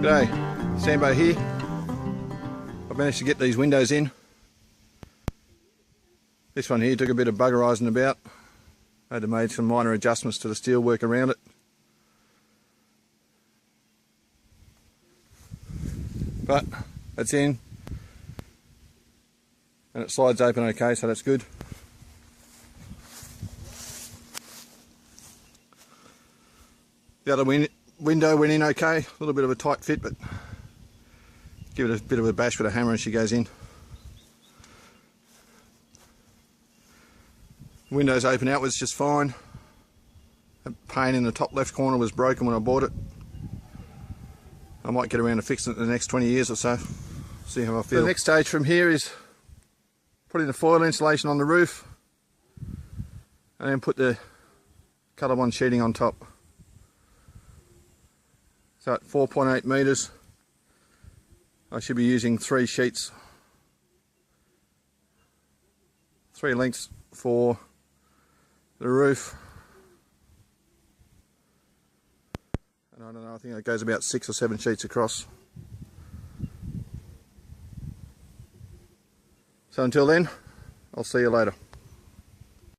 G'day, Sambo here. I've managed to get these windows in. This one here took a bit of buggerising about. I had to make some minor adjustments to the steel work around it. But it's in. And it slides open okay, so that's good. The other window went in okay, a little bit of a tight fit, but give it a bit of a bash with a hammer and she goes in. Windows open outwards just fine. That pane in the top left corner was broken when I bought it. I might get around to fixing it in the next 20 years or so. See how I feel. The next stage from here is putting the foil insulation on the roof and then put the Colorbond sheeting on top. So at 4.8 metres, I should be using 3 sheets, 3 lengths for the roof. And I don't know, I think it goes about 6 or 7 sheets across. So until then, I'll see you later.